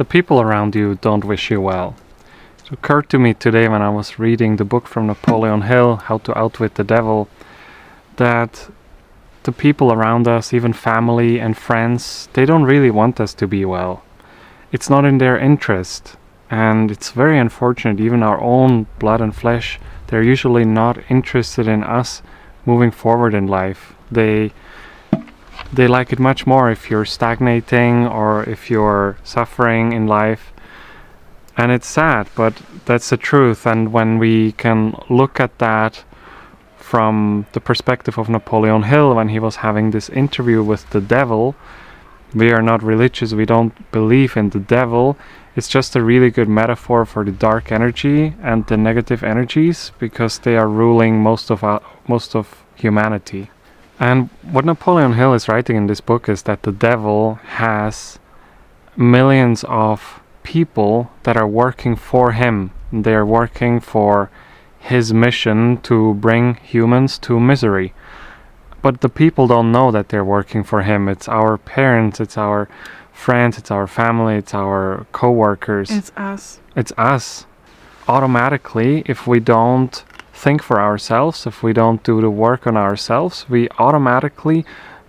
the people around you don't wish you well. It occurred to me today when I was reading the book from Napoleon Hill, How to Outwit the Devil, that the people around us, even family and friends, they don't really want us to be well. It's not in their interest, and it's very unfortunate. Even our own blood and flesh, they're usually not interested in us moving forward in life. They like it much more if you're stagnating or if you're suffering in life. And it's sad, but that's the truth. And when we can look at that from the perspective of Napoleon Hill, when he was having this interview with the devil, we are not religious, we don't believe in the devil. It's just a really good metaphor for the dark energy and the negative energies, because they are ruling most of humanity. And what Napoleon Hill is writing in this book is that the devil has millions of people that are working for him. They are working for his mission to bring humans to misery. But the people don't know that they're working for him. It's our parents, it's our friends, it's our family, it's our co-workers. It's us. It's us. Automatically, if we don't think for ourselves, if we don't do the work on ourselves, we automatically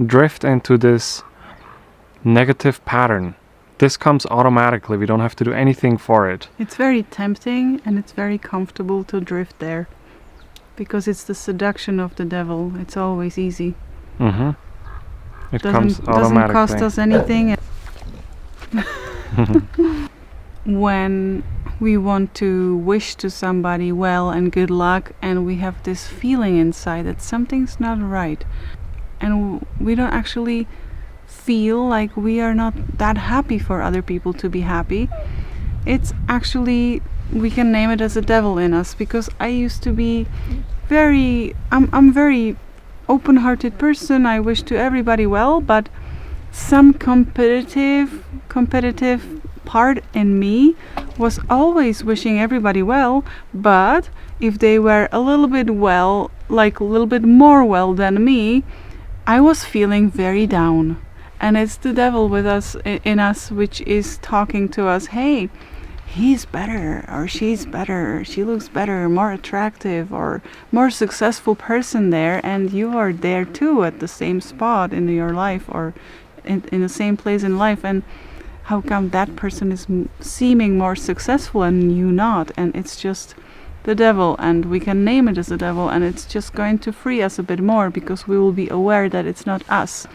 drift into this negative pattern. This comes automatically. We don't have to do anything for it. It's very tempting and it's very comfortable to drift there, because it's the seduction of the devil. It's always easy. It comes automatically. Doesn't cost us anything. When we want to wish to somebody well and good luck, and we have this feeling inside that something's not right, and we don't actually feel like we are not that happy for other people to be happy, it's actually, we can name it as a devil in us. Because I used to be I'm very open-hearted person. I wish to everybody well, but some competitive part in me was always wishing everybody well, but if they were a little bit well, like a little bit more well than me, I was feeling very down. And it's the devil with us, in us, which is talking to us, hey, he's better, or she's better, she looks better, more attractive, or more successful person there, and you are there too at the same spot in your life, or in the same place in life, and how come that person is seeming more successful and you not? And it's just the devil, and we can name it as the devil, and it's just going to free us a bit more, because we will be aware that it's not us.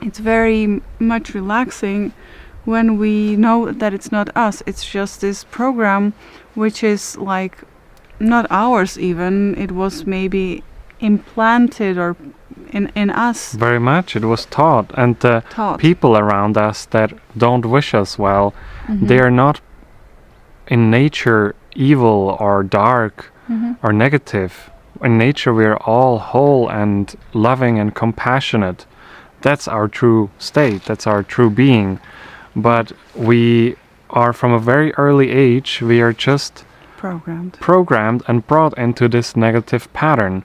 It's very much relaxing when we know that it's not us. It's just this program, which is like not ours even. It was maybe implanted or in us. Very much. It was taught. And the people around us that don't wish us well, they are not in nature evil or dark or negative. In nature we are all whole and loving and compassionate. That's our true state. That's our true being. But we are, from a very early age, we are just programmed and brought into this negative pattern.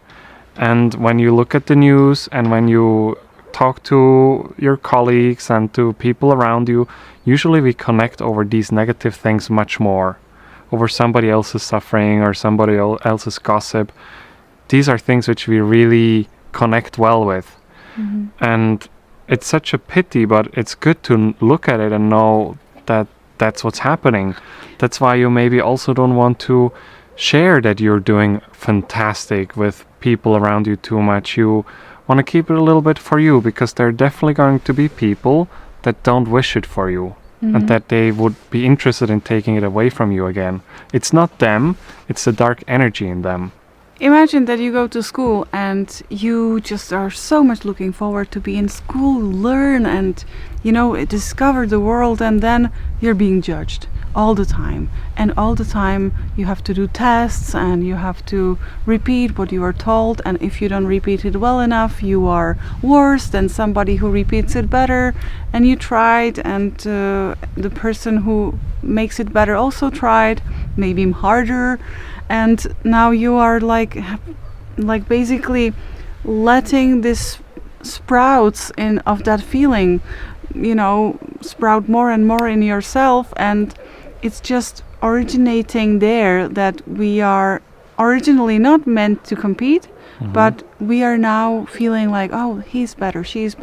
And when you look at the news and when you talk to your colleagues and to people around you, usually we connect over these negative things much more, over somebody else's suffering or somebody else's gossip. These are things which we really connect well with. And it's such a pity, but it's good to look at it and know that that's what's happening. That's why you maybe also don't want to share that you're doing fantastic with people around you too much. You want to keep it a little bit for you, because there are definitely going to be people that don't wish it for you, and that they would be interested in taking it away from you again. It's not them, it's the dark energy in them. Imagine that you go to school and you just are so much looking forward to be in school, learn and, discover the world, and then you're being judged all the time. And all the time you have to do tests and you have to repeat what you are told, and if you don't repeat it well enough, you are worse than somebody who repeats it better. And you tried, and the person who makes it better also tried, maybe harder. And now you are like basically letting this sprouts of that feeling sprout more and more in yourself, and it's just originating there that we are originally not meant to compete, but we are now feeling like, oh, he's better, she's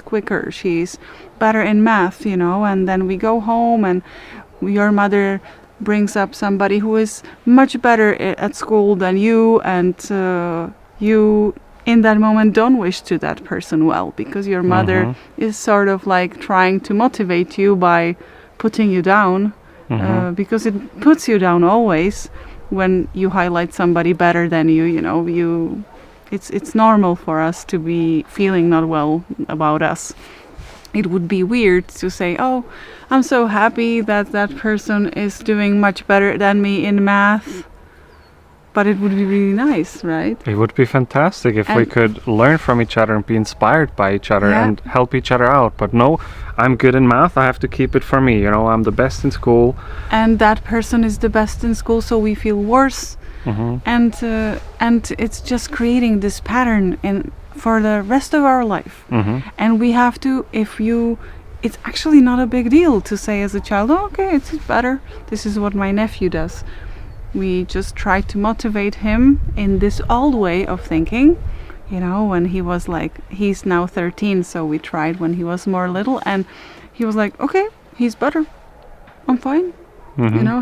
quicker, she's better in math, and then we go home and your mother brings up somebody who is much better at school than you, and you in that moment don't wish to that person well, because your mother is sort of like trying to motivate you by putting you down, because it puts you down always when you highlight somebody better than you. It's normal for us to be feeling not well about us. It would be weird to say, oh, I'm so happy that that person is doing much better than me in math. But it would be really nice, right? It would be fantastic if we could learn from each other and be inspired by each other and help each other out. But no, I'm good in math, I have to keep it for me. I'm the best in school. And that person is the best in school, so we feel worse. And it's just creating this pattern for the rest of our life. And we have to, it's actually not a big deal to say as a child, oh, okay, it's better. This is what my nephew does. We just try to motivate him in this old way of thinking, when he was he's now 13, so we tried when he was more little, and he was like, okay, he's better, I'm fine,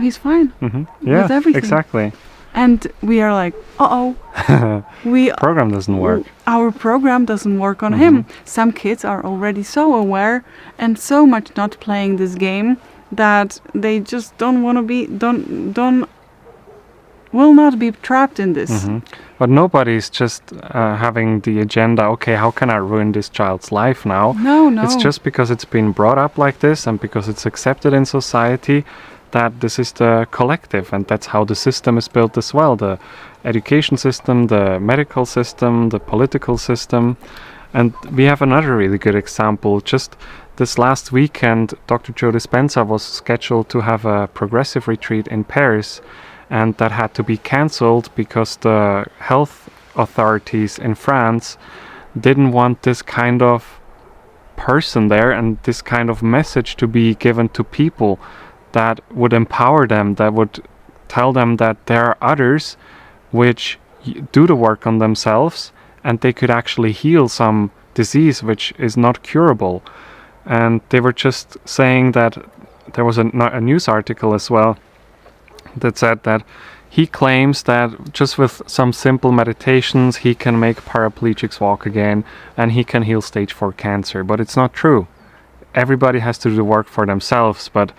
he's fine Yeah, with everything. Exactly. And we are like, program doesn't work. Our program doesn't work on him. Some kids are already so aware and so much not playing this game that they just don't want to be, will not be trapped in this. But nobody's just having the agenda, okay, how can I ruin this child's life now? No. It's just because it's been brought up like this and because it's accepted in society that this is the collective, and that's how the system is built as well. The education system, the medical system, the political system. And we have another really good example. Just this last weekend, Dr. Joe Dispenza was scheduled to have a progressive retreat in Paris, and that had to be cancelled because the health authorities in France didn't want this kind of person there and this kind of message to be given to people that would empower them, that would tell them that there are others which do the work on themselves and they could actually heal some disease which is not curable. And they were just saying that there was a news article as well that said that he claims that just with some simple meditations he can make paraplegics walk again and he can heal stage 4 cancer. But it's not true. Everybody has to do the work for themselves, but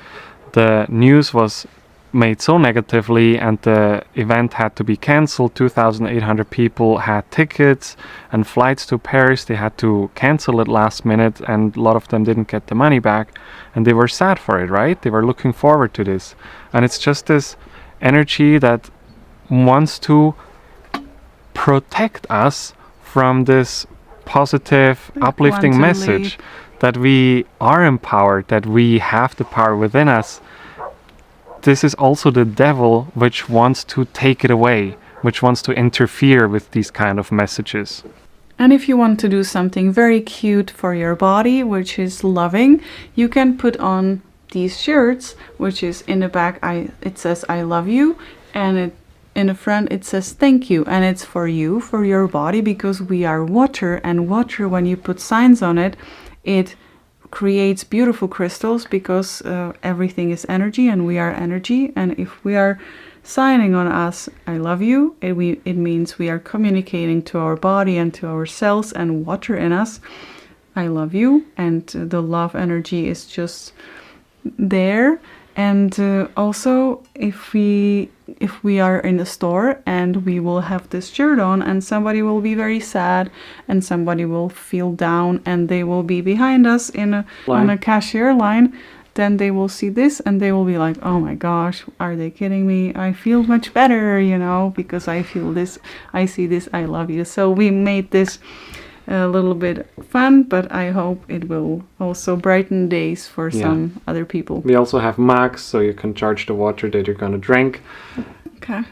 the news was made so negatively and the event had to be cancelled. 2,800 people had tickets and flights to Paris. They had to cancel it last minute and a lot of them didn't get the money back, and they were sad for it, right? They were looking forward to this. And it's just this energy that wants to protect us from this positive, uplifting message that we are empowered, that we have the power within us. This is also the devil which wants to take it away, which wants to interfere with these kind of messages. And if you want to do something very cute for your body, which is loving, you can put on these shirts, which is in the back, it says I love you, and in the front it says thank you, and it's for you, for your body, because we are water, and water, when you put signs on it, it creates beautiful crystals, because everything is energy and we are energy. And if we are signing on us I love you, it means we are communicating to our body and to our cells and water in us, I love you, and the love energy is just there. And also if we are in a store and we will have this shirt on and somebody will be very sad and somebody will feel down and they will be behind us on a cashier line, then they will see this and they will be like, oh my gosh, are they kidding me? I feel much better, because I feel this, I see this, I love you. So we made this a little bit fun, but I hope it will also brighten days for some other people. We also have mugs, so you can charge the water that you're gonna drink. Okay.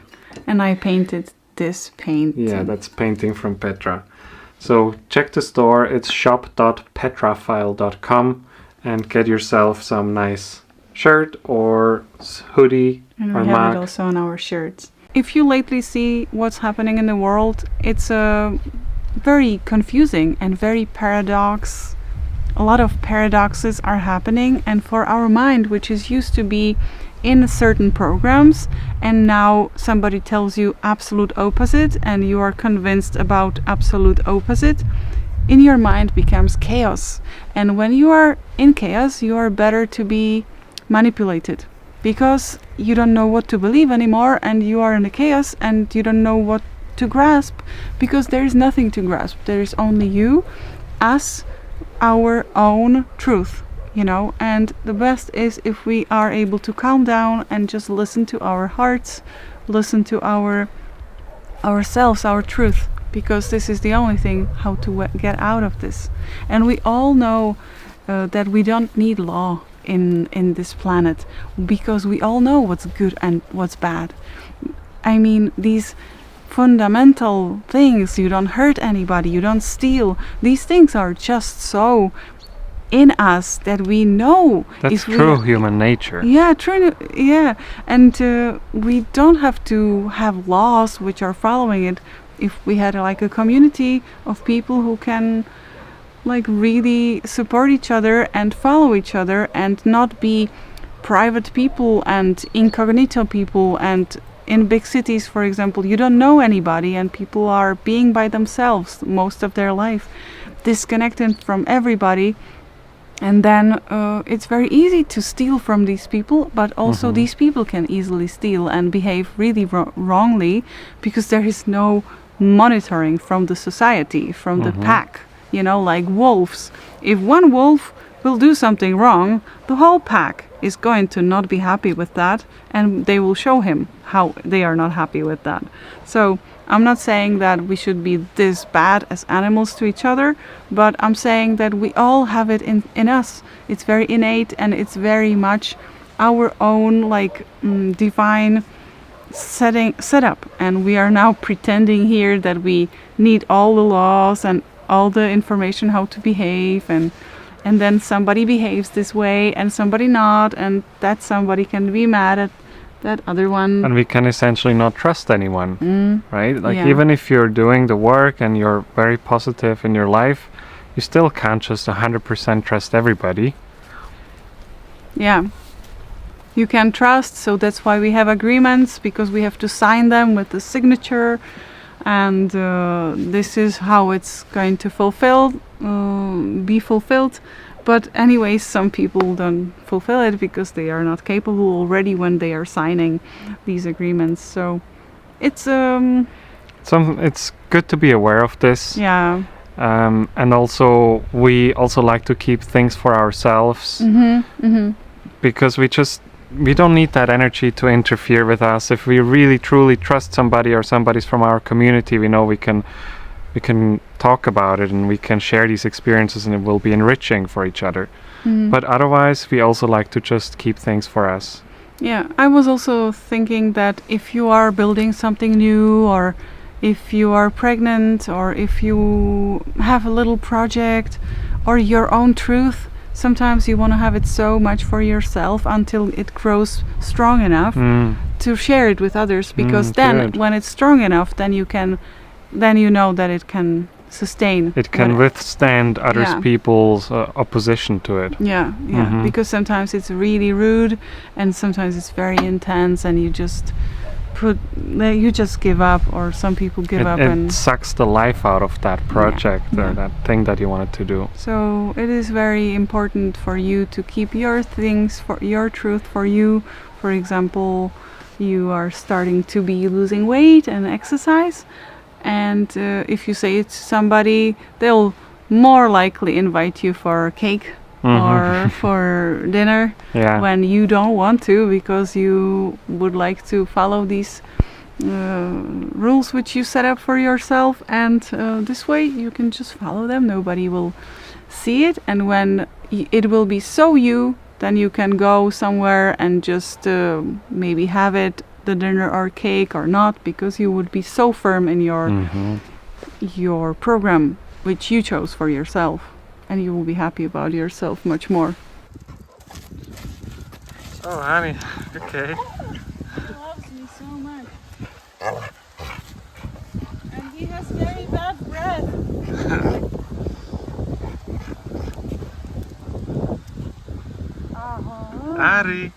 And I painted this paint. Yeah, that's painting from Petra. So check the store, it's shop.petrafile.com, and get yourself some nice shirt or hoodie And or we have mug. it also on our shirts. If you lately see what's happening in the world, it's very confusing and very paradox. A lot of paradoxes are happening, and for our mind, which is used to be in certain programs, and now somebody tells you absolute opposite and you are convinced about absolute opposite, in your mind becomes chaos. And when you are in chaos, you are better to be manipulated, because you don't know what to believe anymore, and you are in the chaos and you don't know what to grasp, because there is nothing to grasp. There is only you, us, our own truth, you know. And the best is if we are able to calm down and just listen to our hearts, listen to ourselves, our truth, because this is the only thing how to get out of this. And we all know that we don't need law in this planet, because we all know what's good and what's bad. I mean, these fundamental things, you don't hurt anybody, you don't steal, these things are just so in us that we know. That's true human nature. Yeah, true. Yeah, and we don't have to have laws which are following it. If we had like a community of people who can like really support each other and follow each other, and not be private people and incognito people. And in big cities, for example, you don't know anybody and people are being by themselves most of their life, disconnected from everybody. And then it's very easy to steal from these people, but also these people can easily steal and behave really wrongly, because there is no monitoring from the society, from the pack. You know, like wolves. If one wolf will do something wrong, the whole pack is going to not be happy with that, and they will show him how they are not happy with that. So I'm not saying that we should be this bad as animals to each other, but I'm saying that we all have it in us. It's very innate, and it's very much our own like divine setup. And we are now pretending here that we need all the laws and all the information how to behave, and then somebody behaves this way and somebody not, and that somebody can be mad at that other one. And we can essentially not trust anyone, right? Like Yeah. even if you're doing the work and you're very positive in your life, you still can't just 100% trust everybody. Yeah, you can trust, so that's why we have agreements, because we have to sign them with the signature, and this is how it's going to be fulfilled. But anyways, some people don't fulfill it because they are not capable already when they are signing these agreements. So it's It's good to be aware of this. yeah. And also we also like to keep things for ourselves, because we don't need that energy to interfere with us. If we really truly trust somebody, or somebody's from our community, we know we can talk about it and we can share these experiences, and it will be enriching for each other. But otherwise, we also like to just keep things for us. Yeah, I was also thinking that if you are building something new, or if you are pregnant, or if you have a little project or your own truth, sometimes you want to have it so much for yourself until it grows strong enough to share it with others, because then good. when it's strong enough, then you know that it can sustain. It can withstand other Yeah. people's opposition to it. Yeah, because sometimes it's really rude, and sometimes it's very intense, and you just give up, or some people give up, It and sucks the life out of that project or yeah. that thing that you wanted to do. so it is very important for you to keep your things, for your truth for you. For example, you are starting to be losing weight and exercise, and if you say it to somebody, they'll more likely invite you for a cake or for dinner Yeah. when you don't want to, because you would like to follow these rules which you set up for yourself, and this way you can just follow them. Nobody will see it, and when it will be so you, then you can go somewhere and just maybe have it, the dinner or cake, or not, because you would be so firm in your program which you chose for yourself, and you will be happy about yourself much more. Oh, honey. Okay. He loves me so much. And he has very bad breath. Ari.